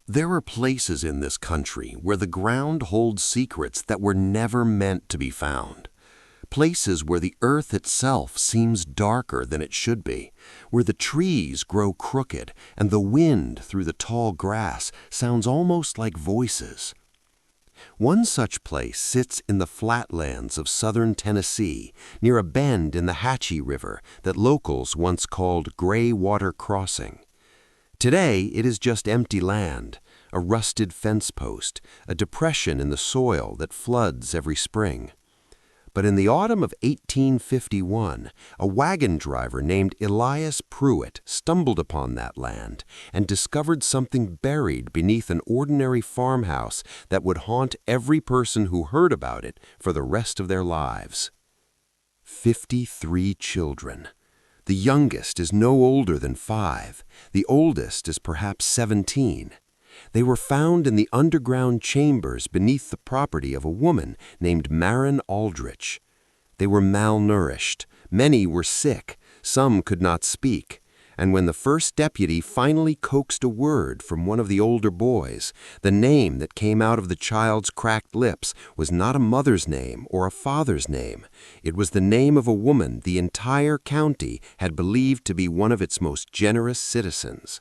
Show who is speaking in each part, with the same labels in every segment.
Speaker 1: There are places in this country where the ground holds secrets that were never meant to be found. Places where the earth itself seems darker than it should be, where the trees grow crooked and the wind through the tall grass sounds almost like voices. One such place sits in the flatlands of southern Tennessee, near a bend in the Hatchie River that locals once called Gray Water Crossing. Today, it is just empty land, a rusted fence post, a depression in the soil that floods every spring. But in the autumn of 1851, a wagon driver named Elias Pruitt stumbled upon that land and discovered something buried beneath an ordinary farmhouse that would haunt every person who heard about it for the rest of their lives. 53 children. The youngest is no older than 5. The oldest is perhaps 17. They were found in the underground chambers beneath the property of a woman named Maren Aldrich. They were malnourished, many were sick, some could not speak, and when the first deputy finally coaxed a word from one of the older boys, the name that came out of the child's cracked lips was not a mother's name or a father's name. It was the name of a woman the entire county had believed to be one of its most generous citizens.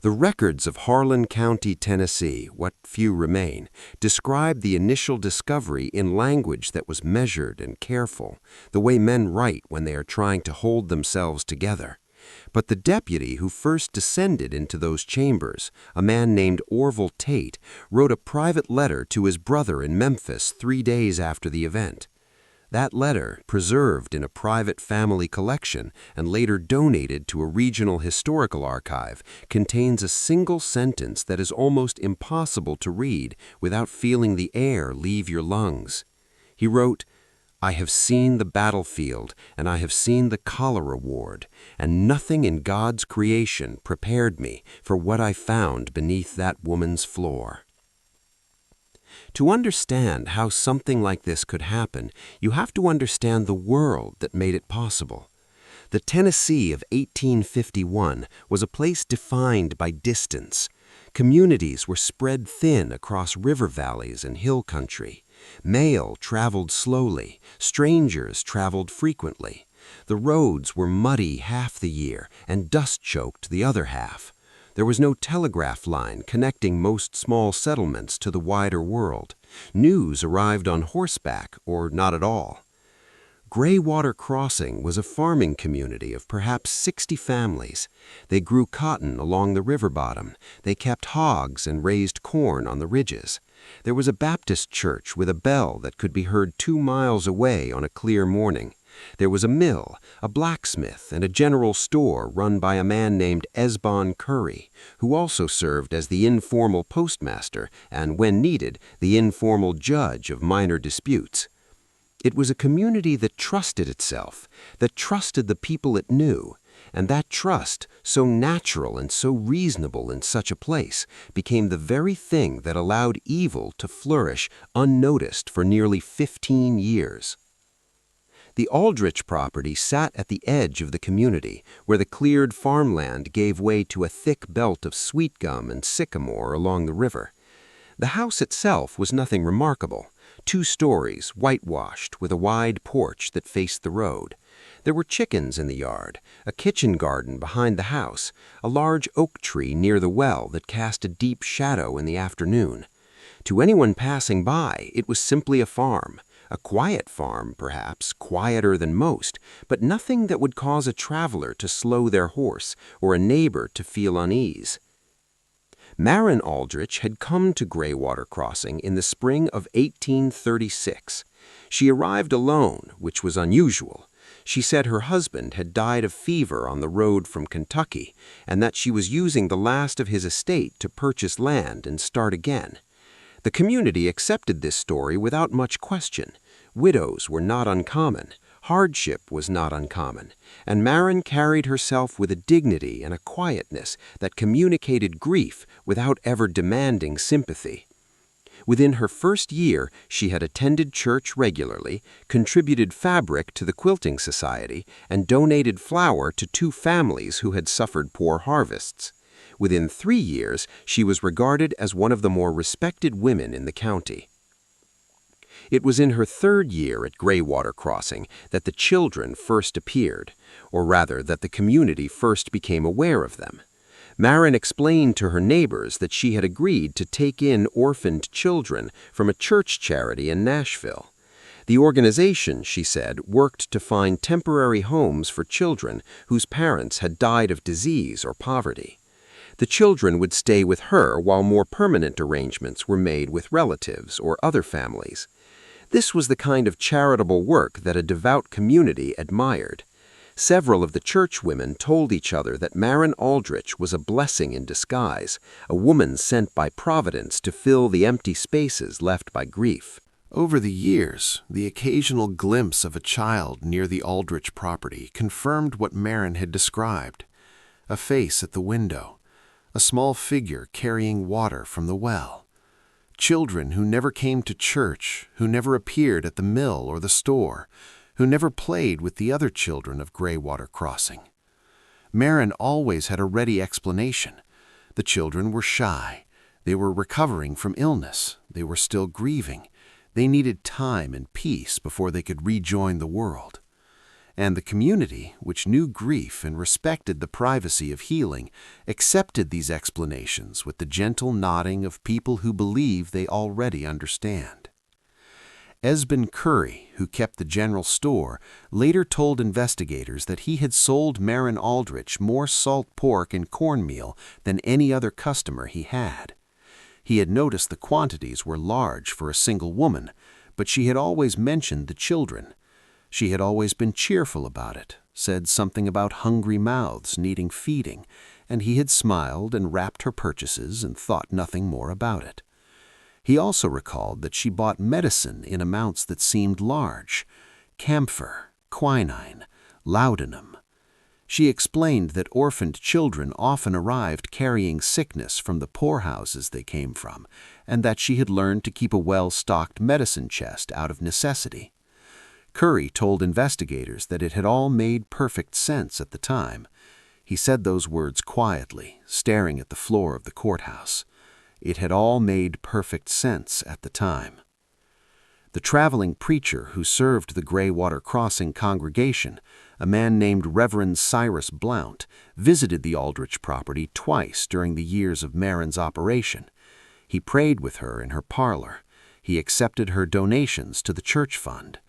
Speaker 1: The records of Harlan County, Tennessee, what few remain, describe the initial discovery in language that was measured and careful, the way men write when they are trying to hold themselves together. But the deputy who first descended into those chambers, a man named Orville Tate, wrote a private letter to his brother in Memphis 3 days after the event. That letter, preserved in a private family collection and later donated to a regional historical archive, contains a single sentence that is almost impossible to read without feeling the air leave your lungs. He wrote, "I have seen the battlefield, and I have seen the cholera ward, and nothing in God's creation prepared me for what I found beneath that woman's floor." To understand how something like this could happen, you have to understand the world that made it possible. The Tennessee of 1851 was a place defined by distance. Communities were spread thin across river valleys and hill country. Mail traveled slowly, strangers traveled frequently. The roads were muddy half the year and dust-choked the other half. There was no telegraph line connecting most small settlements to the wider world. News arrived on horseback or not at all. Gray Water Crossing was a farming community of perhaps 60 families. They grew cotton along the river bottom. They kept hogs and raised corn on the ridges. There was a Baptist church with a bell that could be heard 2 miles away on a clear morning. There was a mill, a blacksmith, and a general store run by a man named Esbon Curry, who also served as the informal postmaster and, when needed, the informal judge of minor disputes. It was a community that trusted itself, that trusted the people it knew, and that trust, so natural and so reasonable in such a place, became the very thing that allowed evil to flourish unnoticed for nearly 15 years. The Aldrich property sat at the edge of the community, where the cleared farmland gave way to a thick belt of sweet gum and sycamore along the river. The house itself was nothing remarkable. 2 stories, whitewashed, with a wide porch that faced the road. There were chickens in the yard, a kitchen garden behind the house, a large oak tree near the well that cast a deep shadow in the afternoon. To anyone passing by, it was simply a farm. A quiet farm, perhaps, quieter than most, but nothing that would cause a traveler to slow their horse or a neighbor to feel unease. Maren Aldrich had come to Gray Water Crossing in the spring of 1836. She arrived alone, which was unusual. She said her husband had died of fever on the road from Kentucky, and that she was using the last of his estate to purchase land and start again. The community accepted this story without much question. Widows were not uncommon. Hardship was not uncommon, and Maren carried herself with a dignity and a quietness that communicated grief without ever demanding sympathy. Within her first year, she had attended church regularly, contributed fabric to the quilting society, and donated flour to 2 families who had suffered poor harvests. Within 3 years, she was regarded as one of the more respected women in the county. It was in her 3rd year at Graywater Crossing that the children first appeared, or rather that the community first became aware of them. Marin explained to her neighbors that she had agreed to take in orphaned children from a church charity in Nashville. The organization, she said, worked to find temporary homes for children whose parents had died of disease or poverty. The children would stay with her while more permanent arrangements were made with relatives or other families. This was the kind of charitable work that a devout community admired. Several of the church women told each other that Marin Aldrich was a blessing in disguise, a woman sent by Providence to fill the empty spaces left by grief.
Speaker 2: Over the years, the occasional glimpse of a child near the Aldrich property confirmed what Marin had described. A face at the window, a small figure carrying water from the well. Children who never came to church, who never appeared at the mill or the store, who never played with the other children of Graywater Crossing. Marin always had a ready explanation. The children were shy. They were recovering from illness. They were still grieving. They needed time and peace before they could rejoin the world. And the community, which knew grief and respected the privacy of healing, accepted these explanations with the gentle nodding of people who believe they already understand. Esben Curry, who kept the general store, later told investigators that he had sold Marin Aldrich more salt pork and cornmeal than any other customer he had. He had noticed the quantities were large for a single woman, but she had always mentioned the children. She had always been cheerful about it, said something about hungry mouths needing feeding, and he had smiled and wrapped her purchases and thought nothing more about it. He also recalled that she bought medicine in amounts that seemed large: camphor, quinine, laudanum. She explained that orphaned children often arrived carrying sickness from the poorhouses they came from, and that she had learned to keep a well-stocked medicine chest out of necessity. Curry told investigators that it had all made perfect sense at the time. He said those words quietly, staring at the floor of the courthouse. It had all made perfect sense at the time. The traveling preacher who served the Graywater Crossing congregation, a man named Reverend Cyrus Blount, visited the Aldrich property twice during the years of Marin's operation. He prayed with her in her parlor. He accepted her donations to the church fund.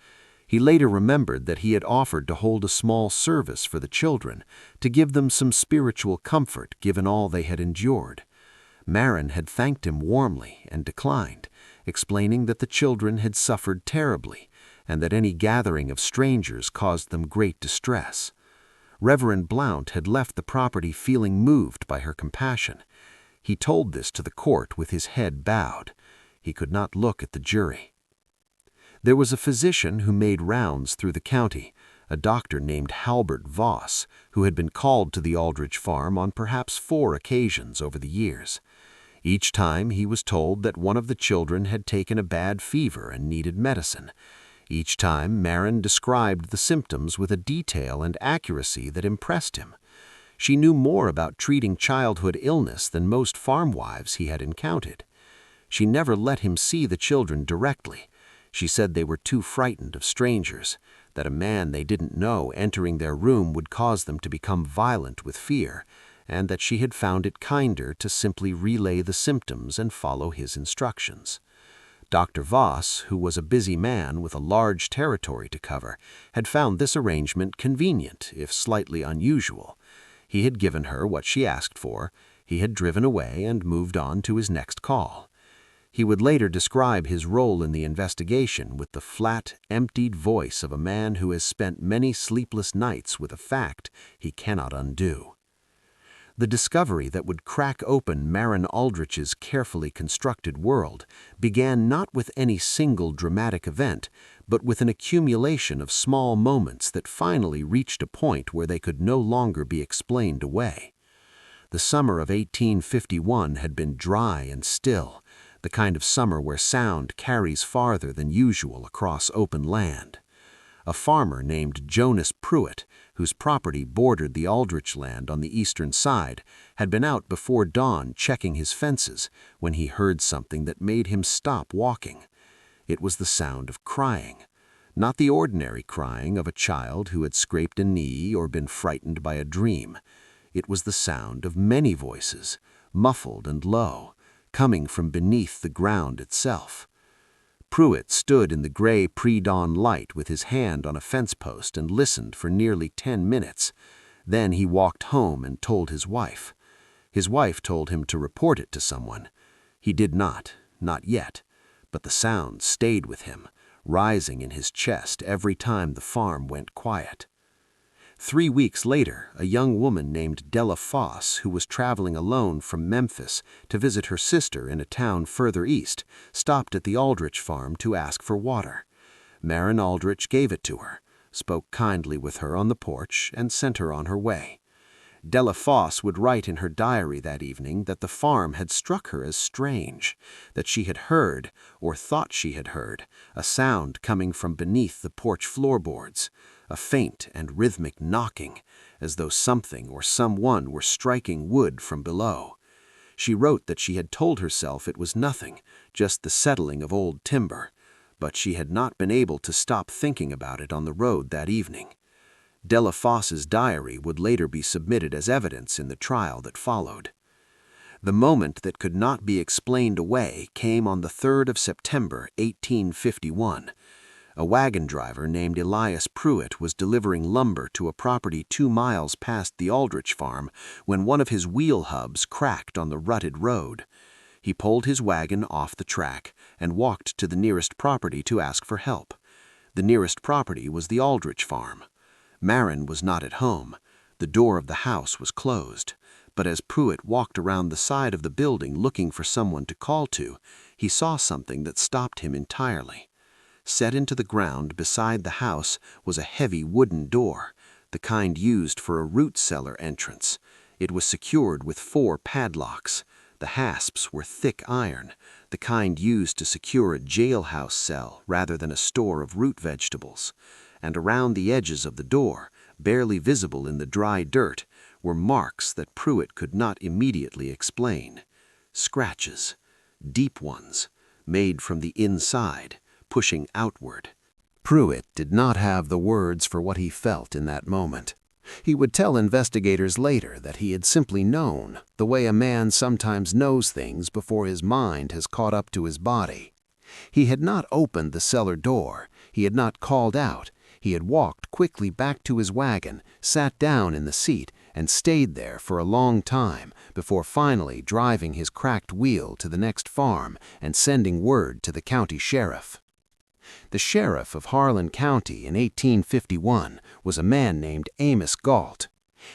Speaker 2: He later remembered that he had offered to hold a small service for the children, to give them some spiritual comfort given all they had endured. Marin had thanked him warmly and declined, explaining that the children had suffered terribly and that any gathering of strangers caused them great distress. Reverend Blount had left the property feeling moved by her compassion. He told this to the court with his head bowed. He could not look at the jury. There was a physician who made rounds through the county, a doctor named Halbert Voss, who had been called to the Aldrich farm on perhaps 4 occasions over the years. Each time he was told that one of the children had taken a bad fever and needed medicine. Each time Marin described the symptoms with a detail and accuracy that impressed him. She knew more about treating childhood illness than most farm wives he had encountered. She never let him see the children directly. She said they were too frightened of strangers, that a man they didn't know entering their room would cause them to become violent with fear, and that she had found it kinder to simply relay the symptoms and follow his instructions. Dr. Voss, who was a busy man with a large territory to cover, had found this arrangement convenient, if slightly unusual. He had given her what she asked for. He had driven away and moved on to his next call. He would later describe his role in the investigation with the flat, emptied voice of a man who has spent many sleepless nights with a fact he cannot undo. The discovery that would crack open Marin Aldrich's carefully constructed world began not with any single dramatic event, but with an accumulation of small moments that finally reached a point where they could no longer be explained away. The summer of 1851 had been dry and still, the kind of summer where sound carries farther than usual across open land. A farmer named Jonas Pruitt, whose property bordered the Aldrich land on the eastern side, had been out before dawn checking his fences when he heard something that made him stop walking. It was the sound of crying. Not the ordinary crying of a child who had scraped a knee or been frightened by a dream. It was the sound of many voices, muffled and low, coming from beneath the ground itself. Pruitt stood in the gray pre-dawn light with his hand on a fence post and listened for nearly 10 minutes. Then he walked home and told his wife. His wife told him to report it to someone. He did not yet, but the sound stayed with him, rising in his chest every time the farm went quiet. 3 weeks later, a young woman named Della Foss, who was traveling alone from Memphis to visit her sister in a town further east, stopped at the Aldrich farm to ask for water. Maren Aldrich gave it to her, spoke kindly with her on the porch, and sent her on her way. Della Foss would write in her diary that evening that the farm had struck her as strange, that she had heard, or thought she had heard, a sound coming from beneath the porch floorboards, a faint and rhythmic knocking, as though something or someone were striking wood from below. She wrote that she had told herself it was nothing, just the settling of old timber, but she had not been able to stop thinking about it on the road that evening. Della Foss's diary would later be submitted as evidence in the trial that followed. The moment that could not be explained away came on the 3rd of September, 1851. A wagon driver named Elias Pruitt was delivering lumber to a property 2 miles past the Aldrich farm when one of his wheel hubs cracked on the rutted road. He pulled his wagon off the track and walked to the nearest property to ask for help. The nearest property was the Aldrich farm. Maren was not at home. The door of the house was closed. But as Pruitt walked around the side of the building looking for someone to call to, he saw something that stopped him entirely. Set into the ground beside the house was a heavy wooden door, the kind used for a root cellar entrance. It was secured with 4 padlocks. The hasps were thick iron, the kind used to secure a jailhouse cell rather than a store of root vegetables. And around the edges of the door, barely visible in the dry dirt, were marks that Pruitt could not immediately explain. Scratches, deep ones, made from the inside, pushing outward. Pruitt did not have the words for what he felt in that moment. He would tell investigators later that he had simply known, the way a man sometimes knows things before his mind has caught up to his body. He had not opened the cellar door, he had not called out, he had walked quickly back to his wagon, sat down in the seat, and stayed there for a long time before finally driving his cracked wheel to the next farm and sending word to the county sheriff. The sheriff of Harlan County in 1851 was a man named Amos Galt.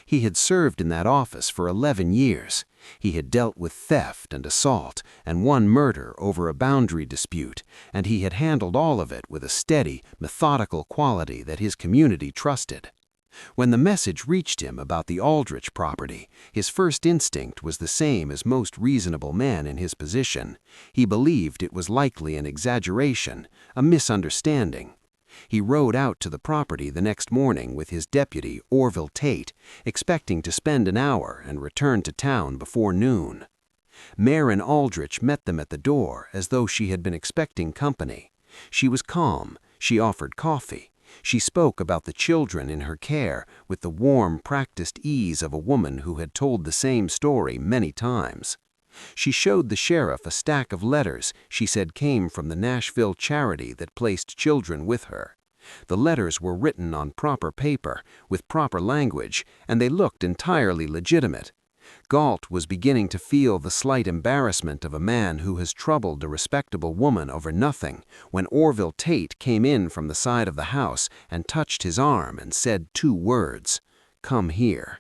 Speaker 2: He had served in that office for 11 years. He had dealt with theft and assault and one murder over a boundary dispute, and he had handled all of it with a steady, methodical quality that his community trusted. When the message reached him about the Aldrich property, his first instinct was the same as most reasonable men in his position. He believed it was likely an exaggeration, a misunderstanding. He rode out to the property the next morning with his deputy, Orville Tate, expecting to spend an hour and return to town before noon. Maren Aldrich met them at the door as though she had been expecting company. She was calm. She offered coffee. She spoke about the children in her care with the warm, practiced ease of a woman who had told the same story many times. She showed the sheriff a stack of letters she said came from the Nashville charity that placed children with her. The letters were written on proper paper, with proper language, and they looked entirely legitimate. Galt was beginning to feel the slight embarrassment of a man who has troubled a respectable woman over nothing when Orville Tate came in from the side of the house and touched his arm and said 2 words, "Come here."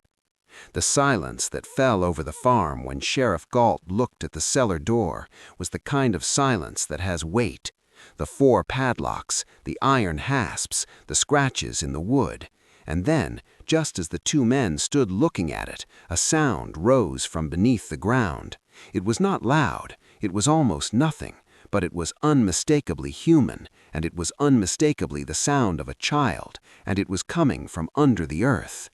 Speaker 2: The silence that fell over the farm when Sheriff Galt looked at the cellar door was the kind of silence that has weight. The 4 padlocks, the iron hasps, the scratches in the wood. And then, just as the 2 men stood looking at it, a sound rose from beneath the ground. It was not loud, it was almost nothing,
Speaker 1: but it was unmistakably human, and it was unmistakably the sound of a child, and it was coming from under the earth.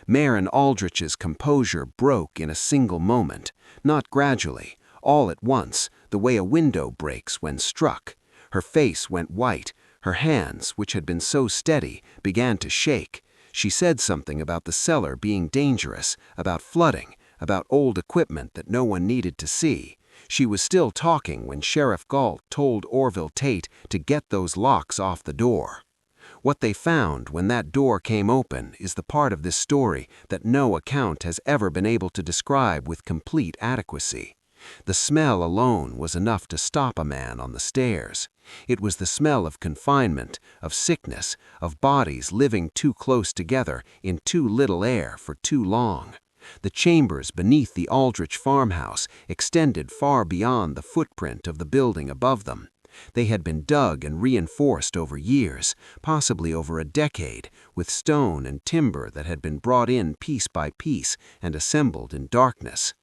Speaker 1: Marin Aldrich's composure broke in a single moment, not gradually, all at once, the way a window breaks when struck. Her face went white. Her hands, which had been so steady, began to shake. She said something about the cellar being dangerous, about flooding, about old equipment that no one needed to see. She was still talking when Sheriff Galt told Orville Tate to get those locks off the door. What they found when that door came open is the part of this story that no account has ever been able to describe with complete adequacy. The smell alone was enough to stop a man on the stairs. It was the smell of confinement, of sickness, of bodies living too close together in too little air for too long. The chambers beneath the Aldrich farmhouse extended far beyond the footprint of the building above them. They had been dug and reinforced over years, possibly over a decade, with stone and timber that had been brought in piece by piece and assembled in darkness.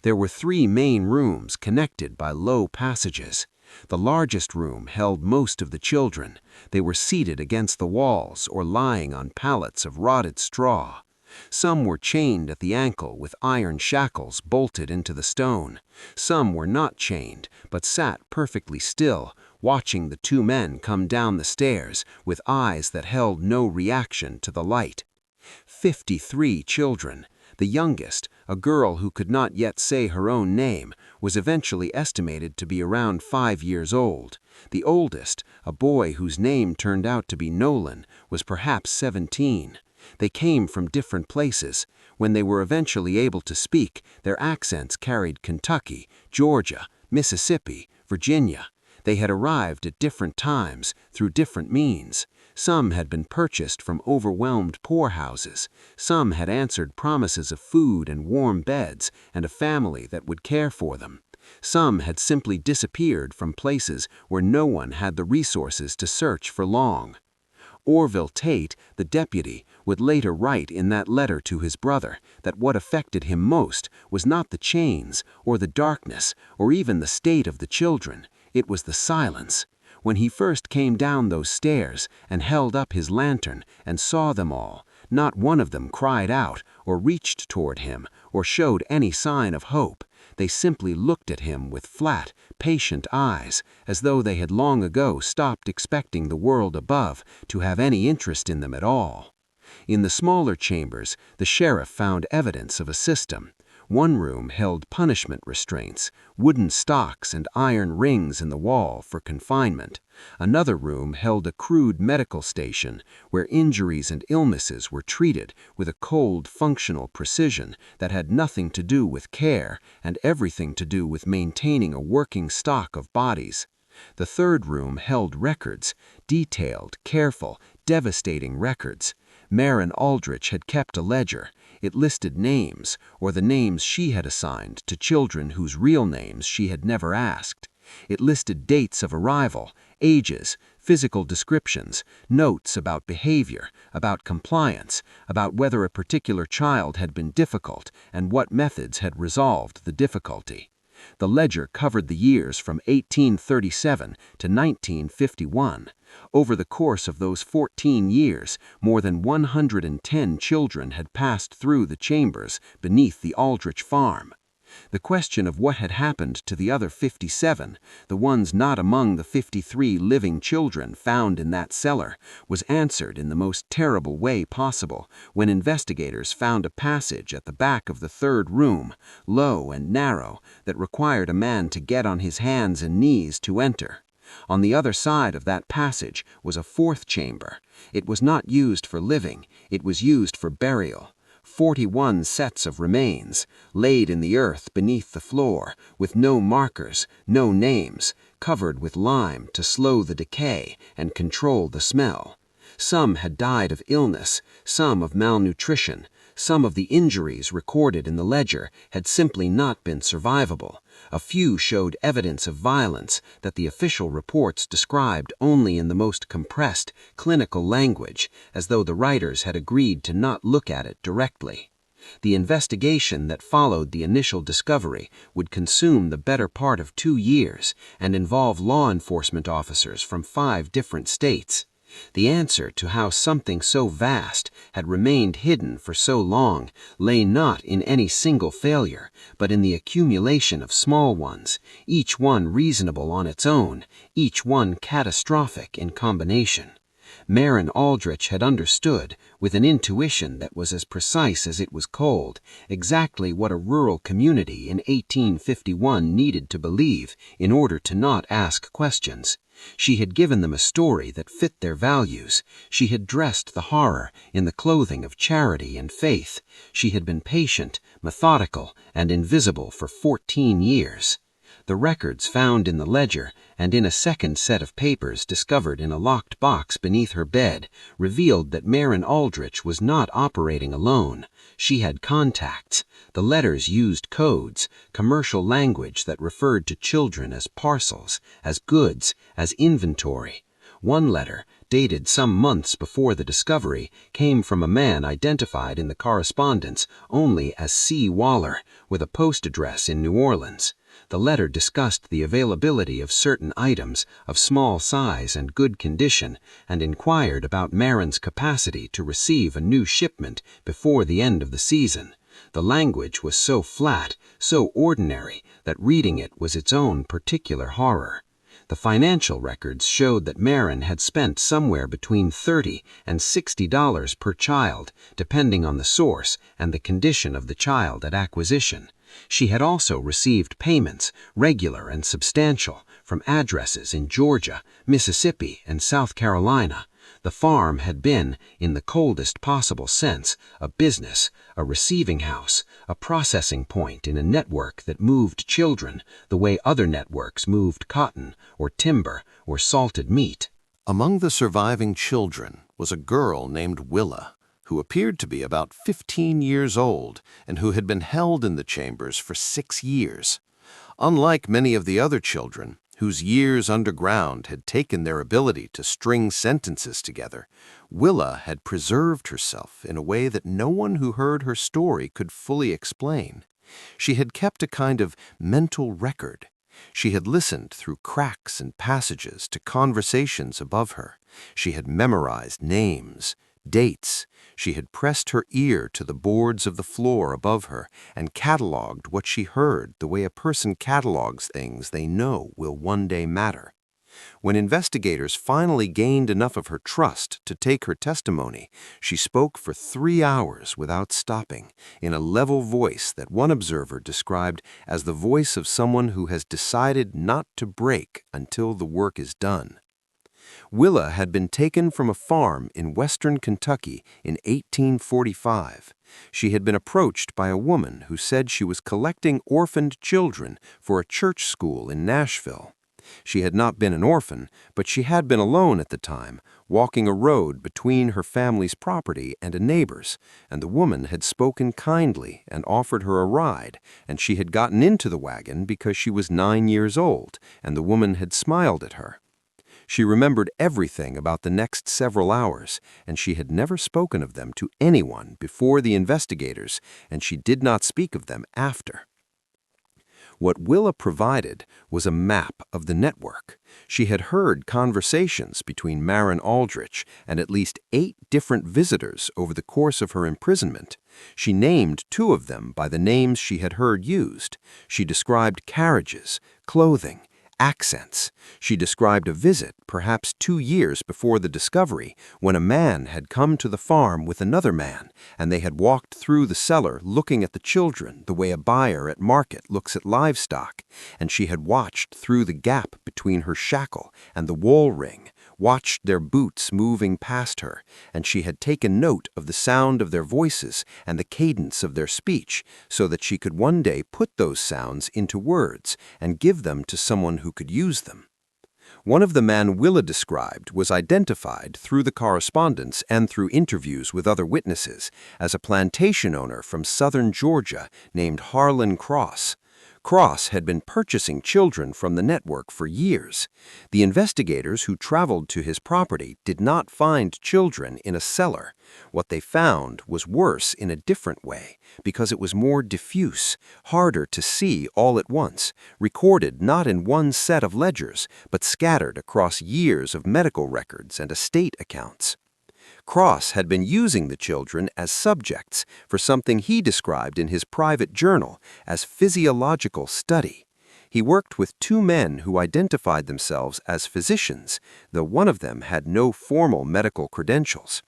Speaker 1: There were 3 main rooms connected by low passages. The largest room held most of the children. They were seated against the walls or lying on pallets of rotted straw. Some were chained at the ankle with iron shackles bolted into the stone. Some were not chained, but sat perfectly still, watching the 2 men come down the stairs with eyes that held no reaction to the light. 53 children. The youngest, a girl who could not yet say her own name, was eventually estimated to be around 5 years old. The oldest, a boy whose name turned out to be Nolan, was perhaps 17. They came from different places. When they were eventually able to speak, their accents carried Kentucky, Georgia, Mississippi, Virginia. They had arrived at different times, through different means. Some had been purchased from overwhelmed poorhouses. Some had answered promises of food and warm beds and a family that would care for them. Some had simply disappeared from places where no one had the resources to search for long. Orville Tate, the deputy, would later write in that letter to his brother that what affected him most was not the chains or the darkness or even the state of the children. It was the silence. When he first came down those stairs and held up his lantern and saw them all, not one of them cried out or reached toward him or showed any sign of hope. They simply looked at him with flat, patient eyes, as though they had long ago stopped expecting the world above to have any interest in them at all. In the smaller chambers, the sheriff found evidence of a system. One room held punishment restraints, wooden stocks and iron rings in the wall for confinement. Another room held a crude medical station where injuries and illnesses were treated with a cold, functional precision that had nothing to do with care and everything to do with maintaining a working stock of bodies. The third room held records, detailed, careful, devastating records. Marin Aldrich had kept a ledger. It listed names, or the names she had assigned to children whose real names she had never asked. It listed dates of arrival, ages, physical descriptions, notes about behavior, about compliance, about whether a particular child had been difficult and what methods had resolved the difficulty. The ledger covered the years from 1837 to 1951. Over the course of those 14 years, more than 110 children had passed through the chambers beneath the Aldrich farm. The question of what had happened to the other 57, the ones not among the 53 living children found in that cellar, was answered in the most terrible way possible when investigators found a passage at the back of the third room, low and narrow, that required a man to get on his hands and knees to enter. On the other side of that passage was a fourth chamber. It was not used for living, it was used for burial. 41 sets of remains, laid in the earth beneath the floor, with no markers, no names, covered with lime to slow the decay and control the smell. Some had died of illness, some of malnutrition. Some of the injuries recorded in the ledger had simply not been survivable. A few showed evidence of violence that the official reports described only in the most compressed, clinical language, as though the writers had agreed to not look at it directly.
Speaker 3: The investigation that followed the initial discovery would consume the better part of 2 years and involve law enforcement officers from 5 different states. The answer to how something so vast had remained hidden for so long lay not in any single failure, but in the accumulation of small ones, each one reasonable on its own, each one catastrophic in combination. Maren Aldrich had understood, with an intuition that was as precise as it was cold, exactly what a rural community in 1851 needed to believe in order to not ask questions. She had given them a story that fit their values. She had dressed the horror in the clothing of charity and faith. She had been patient, methodical, and invisible for 14 years. The records found in the ledger and in a second set of papers discovered in a locked box beneath her bed revealed that Maren Aldrich was not operating alone. She had contacts. The letters used codes, commercial language that referred to children as parcels, as goods, as inventory. One letter, dated some months before the discovery, came from a man identified in the correspondence only as C. Waller, with a post address in New Orleans. The letter discussed the availability of certain items of small size and good condition and inquired about Maren's capacity to receive a new shipment before the end of the season. The language was so flat, so ordinary, that reading it was its own particular horror. The financial records showed that Maren had spent somewhere between $30 and $60 per child, depending on the source and the condition of the child at acquisition. She had also received payments, regular and substantial, from addresses in Georgia, Mississippi, and South Carolina. The farm had been, in the coldest possible sense, a business, a receiving house, a processing point in a network that moved children the way other networks moved cotton or timber or salted meat.
Speaker 2: Among the surviving children was a girl named Willa, who appeared to be about 15 years old and who had been held in the chambers for 6 years. Unlike many of the other children, whose years underground had taken their ability to string sentences together, Willa had preserved herself in a way that no one who heard her story could fully explain. She had kept a kind of mental record. She had listened through cracks and passages to conversations above her. She had memorized names, dates. She had pressed her ear to the boards of the floor above her and catalogued what she heard the way a person catalogues things they know will one day matter. When investigators finally gained enough of her trust to take her testimony, she spoke for 3 hours without stopping, in a level voice that one observer described as the voice of someone who has decided not to break until the work is done. Willa had been taken from a farm in western Kentucky in 1845. She had been approached by a woman who said she was collecting orphaned children for a church school in Nashville. She had not been an orphan, but she had been alone at the time, walking a road between her family's property and a neighbor's, and the woman had spoken kindly and offered her a ride, and she had gotten into the wagon because she was 9 years old, and the woman had smiled at her. She remembered everything about the next several hours, and she had never spoken of them to anyone before the investigators, and she did not speak of them after. What Willa provided was a map of the network. She had heard conversations between Maren Aldrich and at least 8 different visitors over the course of her imprisonment. She named 2 of them by the names she had heard used. She described carriages, clothing, accents. She described a visit, perhaps 2 years before the discovery, when a man had come to the farm with another man, and they had walked through the cellar looking at the children the way a buyer at market looks at livestock, and she had watched through the gap between her shackle and the wall ring, watched their boots moving past her, and she had taken note of the sound of their voices and the cadence of their speech, so that she could one day put those sounds into words and give them to someone who could use them. One of the men Willa described was identified through the correspondence and through interviews with other witnesses as a plantation owner from southern Georgia named Harlan Cross.
Speaker 1: Cross had been purchasing children from the network for years. The investigators who traveled to his property did not find children in a cellar. What they found was worse in a different way, because it was more diffuse, harder to see all at once, recorded not in one set of ledgers, but scattered across years of medical records and estate accounts. Cross had been using the children as subjects for something he described in his private journal as physiological study. He worked with two men who identified themselves as physicians, though one of them had no formal medical credentials.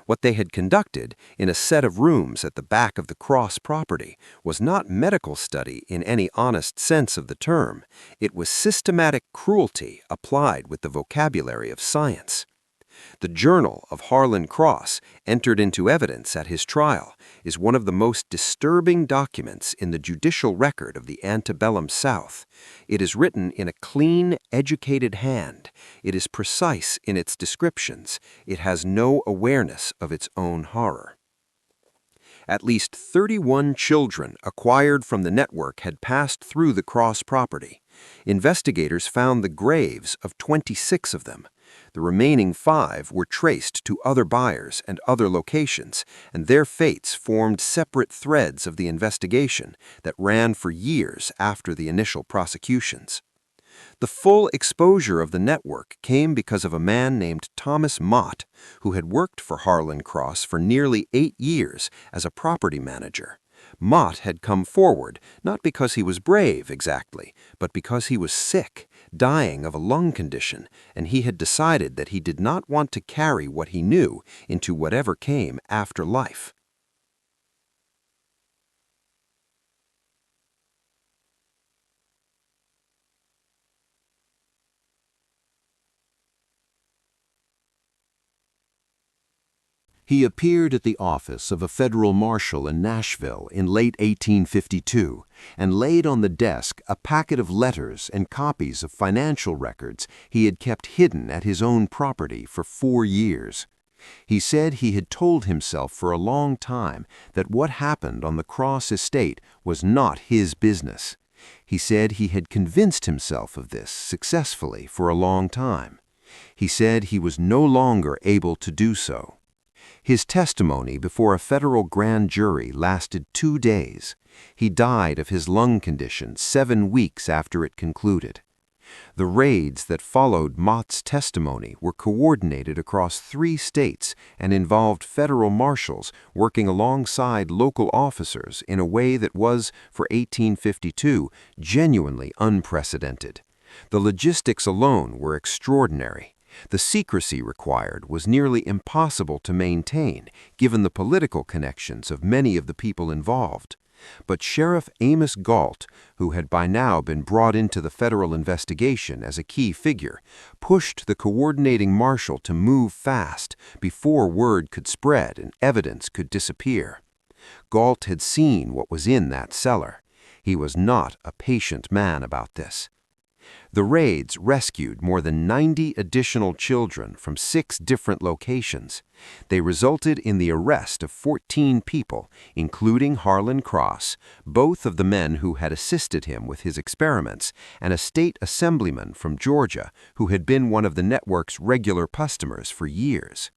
Speaker 1: What they had conducted in a set of rooms at the back of the Cross property was not medical study in any honest sense of the term. It was systematic cruelty applied with the vocabulary of science. The journal of Harlan Cross, entered into evidence at his trial, is one of the most disturbing documents in the judicial record of the antebellum South. It is written in a clean, educated hand. It is precise in its descriptions. It has no awareness of its own horror. At least 31 children acquired from the network had passed through the Cross property. Investigators found the graves of 26 of them. The remaining 5 were traced to other buyers and other locations, and their fates formed separate threads of the investigation that ran for years after the initial prosecutions. The full exposure of the network came because of a man named Thomas Mott, who had worked for Harlan Cross for nearly 8 years as a property manager. Mott had come forward not because he was brave exactly, but because he was sick, dying of a lung condition, and he had decided that he did not want to carry what he knew into whatever came after life.
Speaker 4: He appeared at the office of a federal marshal in Nashville in late 1852 and laid on the desk a packet of letters and copies of financial records he had kept hidden at his own property for 4 years. He said he had told himself for a long time that what happened on the Cross estate was not his business. He said he had convinced himself of this successfully for a long time. He said he was no longer able to do so. His testimony before a federal grand jury lasted 2 days. He died of his lung condition 7 weeks after it concluded. The raids that followed Mott's testimony were coordinated across 3 states and involved federal marshals working alongside local officers in a way that was, for 1852, genuinely unprecedented. The logistics alone were extraordinary. The secrecy required was nearly impossible to maintain, given the political connections of many of the people involved. But Sheriff Amos Galt, who had by now been brought into the federal investigation as a key figure, pushed the coordinating marshal to move fast before word could spread and evidence could disappear. Galt had seen what was in that cellar. He was not a patient man about this. The raids rescued more than 90 additional children from 6 different locations. They resulted in the arrest of 14 people, including Harlan Cross, both of the men who had assisted him with his experiments, and a state assemblyman from Georgia who had been one of the network's regular customers for years.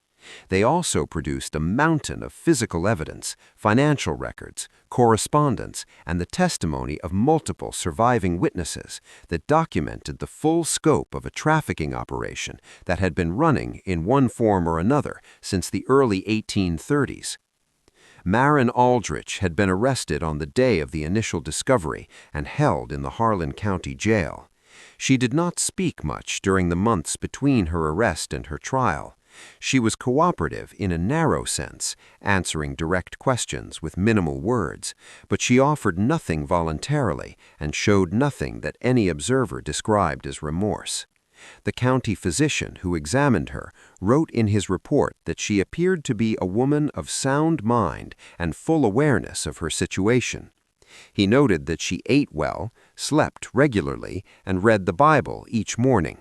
Speaker 4: They also produced a mountain of physical evidence, financial records, correspondence, and the testimony of multiple surviving witnesses that documented the full scope of a trafficking operation that had been running in one form or another since the early 1830s. Marin Aldrich had been arrested on the day of the initial discovery and held in the Harlan County Jail. She did not speak much during the months between her arrest and her trial. She was cooperative in a narrow sense, answering direct questions with minimal words, but she offered nothing voluntarily and showed nothing that any observer described as remorse. The county physician who examined her wrote in his report that she appeared to be a woman of sound mind and full awareness of her situation. He noted that she ate well, slept regularly, and read the Bible each morning.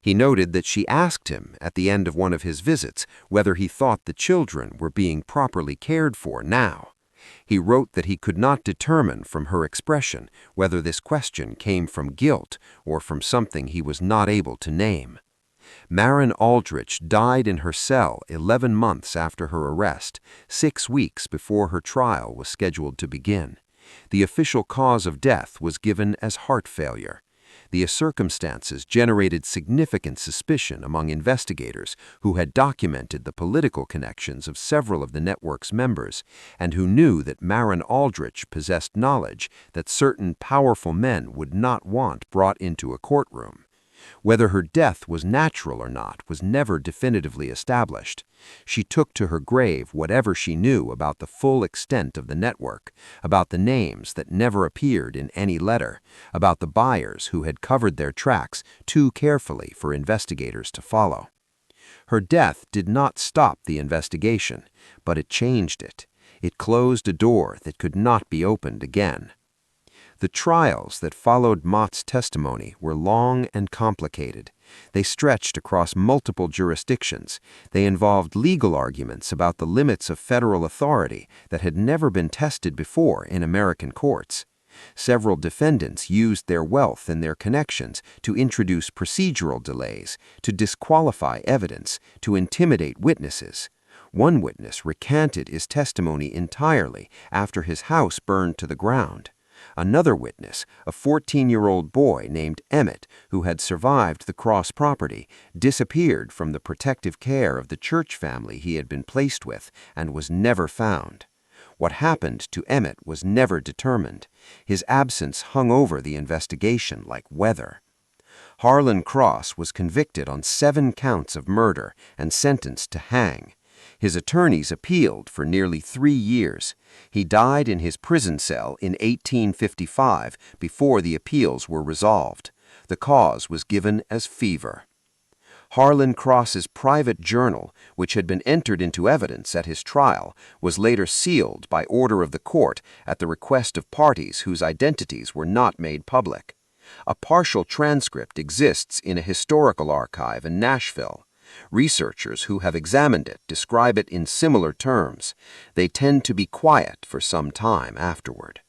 Speaker 4: He noted that she asked him, at the end of one of his visits, whether he thought the children were being properly cared for now.
Speaker 1: He wrote that he could not determine from her expression whether this question came from guilt or from something he was not able to name. Marin Aldrich died in her cell 11 months after her arrest, 6 weeks before her trial was scheduled to begin. The official cause of death was given as heart failure. The circumstances generated significant suspicion among investigators who had documented the political connections of several of the network's members and who knew that Marin Aldrich possessed knowledge that certain powerful men would not want brought into a courtroom. Whether her death was natural or not was never definitively established. She took to her grave whatever she knew about the full extent of the network, about the names that never appeared in any letter, about the buyers who had covered their tracks too carefully for investigators to follow. Her death did not stop the investigation, but it changed it. It closed a door that could not be opened again. The trials that followed Mott's testimony were long and complicated. They stretched across multiple jurisdictions. They involved legal arguments about the limits of federal authority that had never been tested before in American courts. Several defendants used their wealth and their connections to introduce procedural delays, to disqualify evidence, to intimidate witnesses. One witness recanted his testimony entirely after his house burned to the ground. Another witness, a 14-year-old boy named Emmett, who had survived the Cross property, disappeared from the protective care of the church family he had been placed with and was never found. What happened to Emmett was never determined. His absence hung over the investigation like weather. Harlan Cross was convicted on 7 counts of murder and sentenced to hang. His attorneys appealed for nearly 3 years. He died in his prison cell in 1855 before the appeals were resolved. The cause was given as fever. Harlan Cross's private journal, which had been entered into evidence at his trial, was later sealed by order of the court at the request of parties whose identities were not made public. A partial transcript exists in a historical archive in Nashville. Researchers who have examined it describe it in similar terms. They tend to be quiet for some time afterward.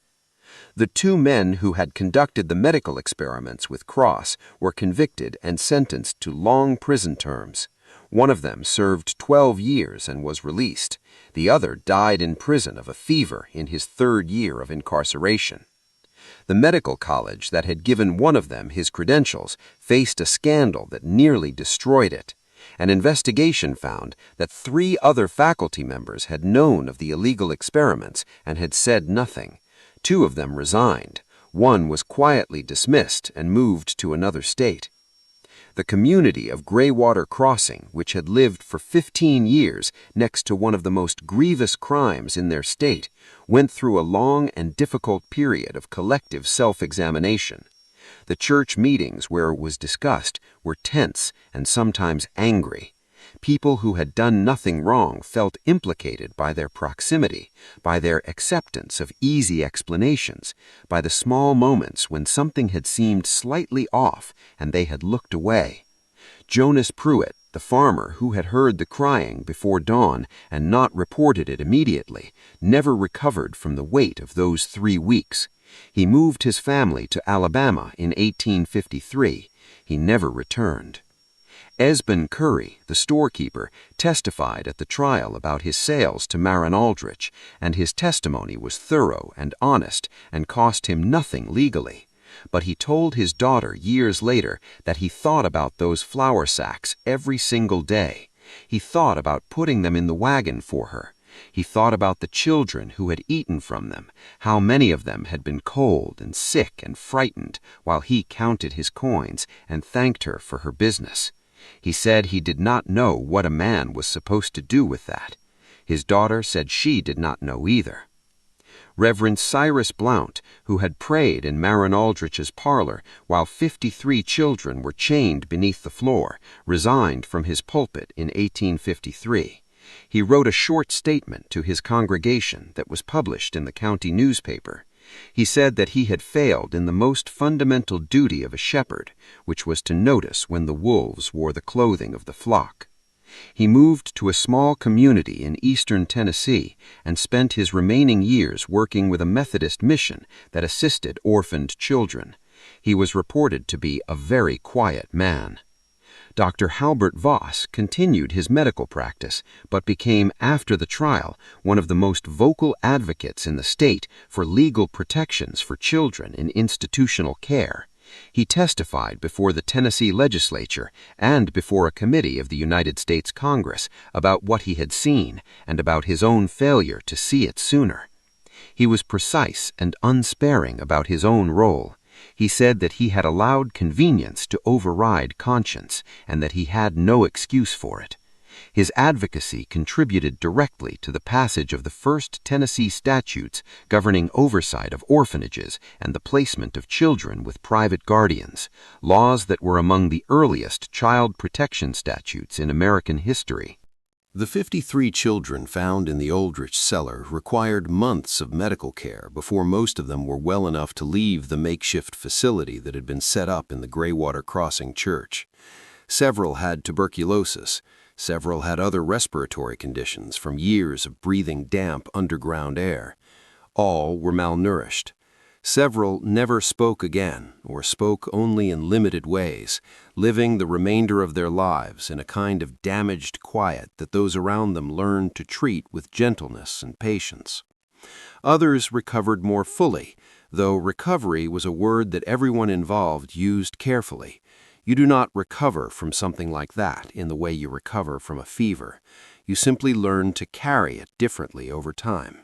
Speaker 1: The 2 men who had conducted the medical experiments with Cross were convicted and sentenced to long prison terms. One of them served 12 years and was released. The other died in prison of a fever in his 3rd year of incarceration. The medical college that had given one of them his credentials faced a scandal that nearly destroyed it. An investigation found that 3 other faculty members had known of the illegal experiments and had said nothing. 2 of them resigned. One was quietly dismissed and moved to another state. The community of Graywater Crossing, which had lived for 15 years next to one of the most grievous crimes in their state, went through a long and difficult period of collective self-examination. The church meetings where it was discussed were tense and sometimes angry. People who had done nothing wrong felt implicated by their proximity, by their acceptance of easy explanations, by the small moments when something had seemed slightly off and they had looked away. Jonas Pruitt, the farmer who had heard the crying before dawn and not reported it immediately, never recovered from the weight of those 3 weeks. He moved his family to Alabama in 1853. He never returned. Esben Curry, the storekeeper, testified at the trial about his sales to Marin Aldrich, and his testimony was thorough and honest and cost him nothing legally. But he told his daughter years later that he thought about those flour sacks every single day. He thought about putting them in the wagon for her. He thought about the children who had eaten from them, how many of them had been cold and sick and frightened while he counted his coins and thanked her for her business. He said he did not know what a man was supposed to do with that. His daughter said she did not know either. Reverend Cyrus Blount, who had prayed in Marin Aldrich's parlor while 53 children were chained beneath the floor, resigned from his pulpit in 1853. He wrote a short statement to his congregation that was published in the county newspaper. He said that he had failed in the most fundamental duty of a shepherd, which was to notice when the wolves wore the clothing of the flock.
Speaker 3: He moved to a small community in eastern Tennessee and spent his remaining years working with a Methodist mission that assisted orphaned children. He was reported to be a very quiet man. Dr. Halbert Voss continued his medical practice, but became, after the trial, one of the most vocal advocates in the state for legal protections for children in institutional care. He testified before the Tennessee legislature and before a committee of the United States Congress about what he had seen and about his own failure to see it sooner. He was precise and unsparing about his own role. He said that he had allowed convenience to override conscience and that he had no excuse for it. His advocacy contributed directly to the passage of the first Tennessee statutes governing oversight of orphanages and the placement of children with private guardians, laws that were among the earliest child protection statutes in American history.
Speaker 1: The 53 children found in the Aldrich cellar required months of medical care before most of them were well enough to leave the makeshift facility that had been set up in the Graywater Crossing Church. Several had tuberculosis. Several had other respiratory conditions from years of breathing damp underground air. All were malnourished. Several never spoke again, or spoke only in limited ways, living the remainder of their lives in a kind of damaged quiet that those around them learned to treat with gentleness and patience. Others recovered more fully, though recovery was a word that everyone involved used carefully. You do not recover from something like that in the way you recover from a fever. You simply learn to carry it differently over time.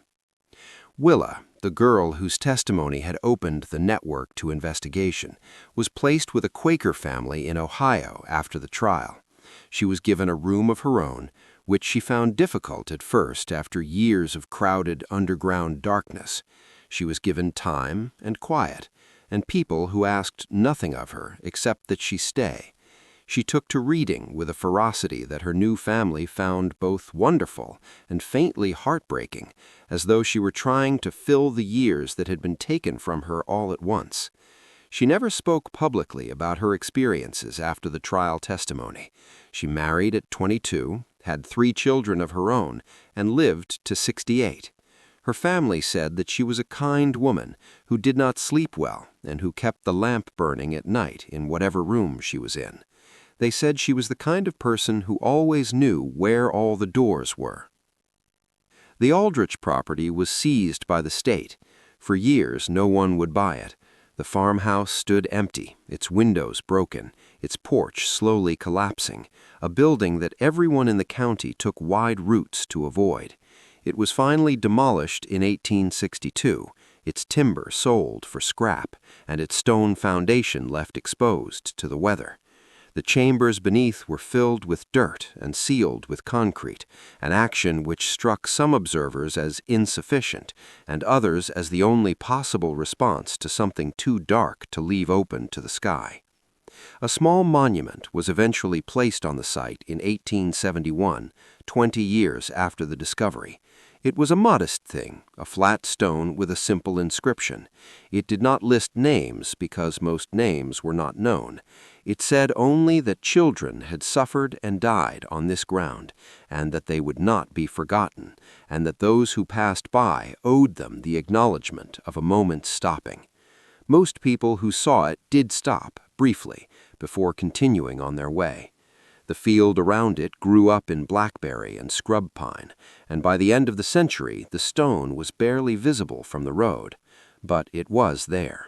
Speaker 1: Willa, the girl whose testimony had opened the network to investigation, was placed with a Quaker family in Ohio after the trial. She was given a room of her own, which she found difficult at first after years of crowded underground darkness. She was given time and quiet, and people who asked nothing of her except that she stay. She took to reading with a ferocity that her new family found both wonderful and faintly heartbreaking, as though she were trying to fill the years that had been taken from her all at once. She never spoke publicly about her experiences after the trial testimony. She married at 22, had 3 children of her own, and lived to 68. Her family said that she was a kind woman who did not sleep well and who kept the lamp burning at night in whatever room she was in. They said she was the kind of person who always knew where all the doors were. The Aldrich property was seized by the state. For years, no one would buy it. The farmhouse stood empty, its windows broken, its porch slowly collapsing, a building that everyone in the county took wide routes to avoid. It was finally demolished in 1862, its timber sold for scrap, and its stone foundation left exposed to the weather. The chambers beneath were filled with dirt and sealed with concrete, an action which struck some observers as insufficient and others as the only possible response to something too dark to leave open to the sky. A small monument was eventually placed on the site in 1871, 20 years after the discovery. It was a modest thing, a flat stone with a simple inscription. It did not list names because most names were not known. It said only that children had suffered and died on this ground, and that they would not be forgotten, and that those who passed by owed them the acknowledgement of a moment's stopping. Most people who saw it did stop, briefly, before continuing on their way. The field around it grew up in blackberry and scrub pine, and by the end of the century the stone was barely visible from the road, but it was there.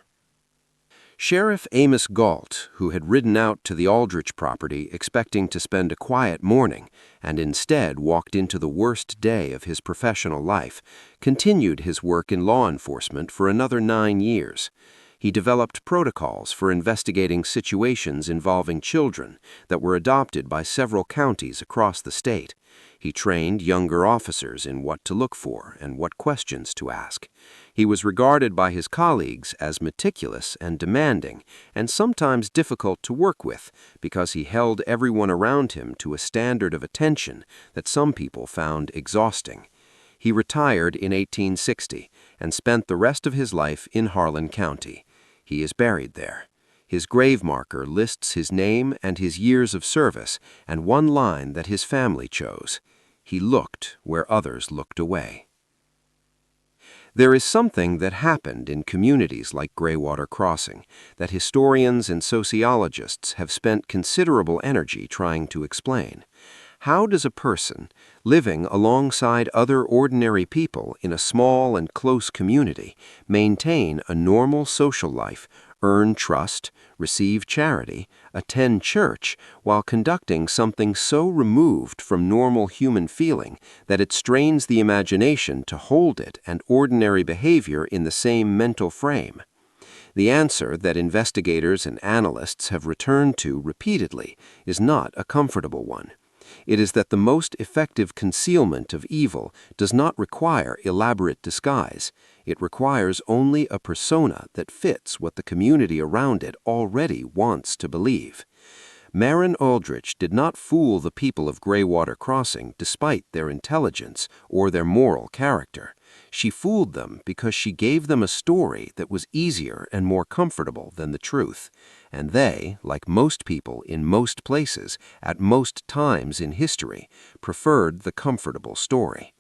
Speaker 1: Sheriff Amos Galt, who had ridden out to the Aldrich property expecting to spend a quiet morning and instead walked into the worst day of his professional life, continued his work in law enforcement for another 9 years. He developed protocols for investigating situations involving children that were adopted by several counties across the state. He trained younger officers in what to look for and what questions to ask. He was regarded by his colleagues as meticulous and demanding, and sometimes difficult to work with because he held everyone around him to a standard of attention that some people found exhausting. He retired in 1860 and spent the rest of his life in Harlan County. He is buried there. His grave marker lists his name and his years of service, and one line that his family chose: "He looked where others looked away." There is something that happened in communities like Graywater Crossing that historians and sociologists have spent considerable energy trying to explain. How does a person, living alongside other ordinary people in a small and close community, maintain a normal social life, earn trust, receive charity, attend church, while conducting something so removed from normal human feeling that it strains the imagination to hold it and ordinary behavior in the same mental frame? The answer that investigators and analysts have returned to repeatedly is not a comfortable one. It is that the most effective concealment of evil does not require elaborate disguise. It requires only a persona that fits what the community around it already wants to believe. Maren Aldrich did not fool the people of Graywater Crossing despite their intelligence or their moral character. She fooled them because she gave them a story that was easier and more comfortable than the truth. And they, like most people in most places, at most times in history, preferred the comfortable story.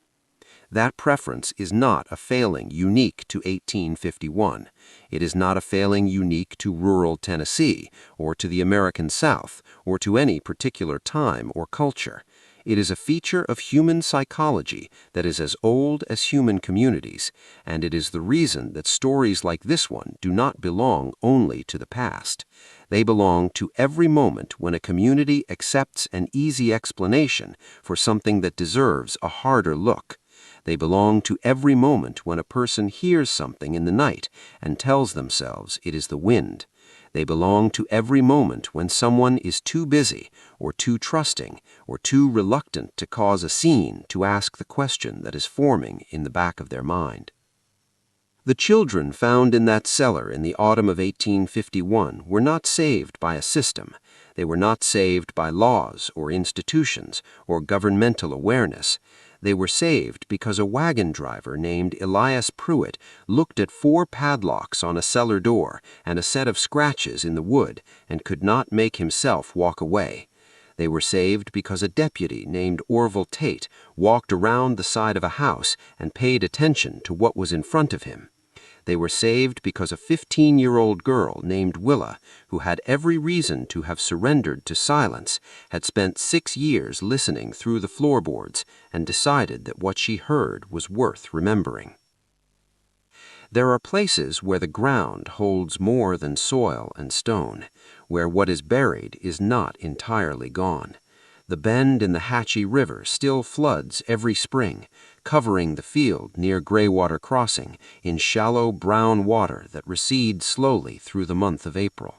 Speaker 1: That preference is not a failing unique to 1851. It is not a failing unique to rural Tennessee, or to the American South, or to any particular time or culture. It is a feature of human psychology that is as old as human communities, and it is the reason that stories like this one do not belong only to the past. They belong to every moment when a community accepts an easy explanation for something that deserves a harder look. They belong to every moment when a person hears something in the night and tells themselves it is the wind. They belong to every moment when someone is too busy or too trusting or too reluctant to cause a scene to ask the question that is forming in the back of their mind. The children found in that cellar in the autumn of 1851 were not saved by a system. They were not saved by laws or institutions or governmental awareness. They were saved because a wagon driver named Elias Pruitt looked at 4 padlocks on a cellar door and a set of scratches in the wood and could not make himself walk away. They were saved because a deputy named Orville Tate walked around the side of a house and paid attention to what was in front of him. They were saved because a 15-year-old girl named Willa, who had every reason to have surrendered to silence, had spent 6 years listening through the floorboards and decided that what she heard was worth remembering. There are places where the ground holds more than soil and stone, where what is buried is not entirely gone. The bend in the Hatchie River still floods every spring, covering the field near Graywater Crossing in shallow brown water that recedes slowly through the month of April.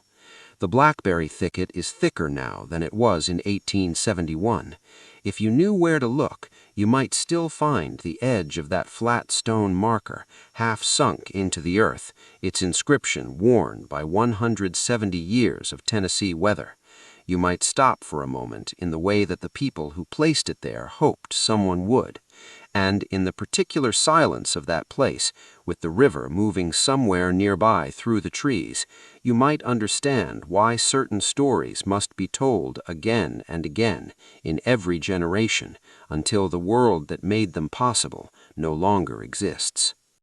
Speaker 1: The blackberry thicket is thicker now than it was in 1871. If you knew where to look, you might still find the edge of that flat stone marker, half sunk into the earth, its inscription worn by 170 years of Tennessee weather. You might stop for a moment in the way that the people who placed it there hoped someone would, and in the particular silence of that place, with the river moving somewhere nearby through the trees, you might understand why certain stories must be told again and again in every generation until the world that made them possible no longer exists.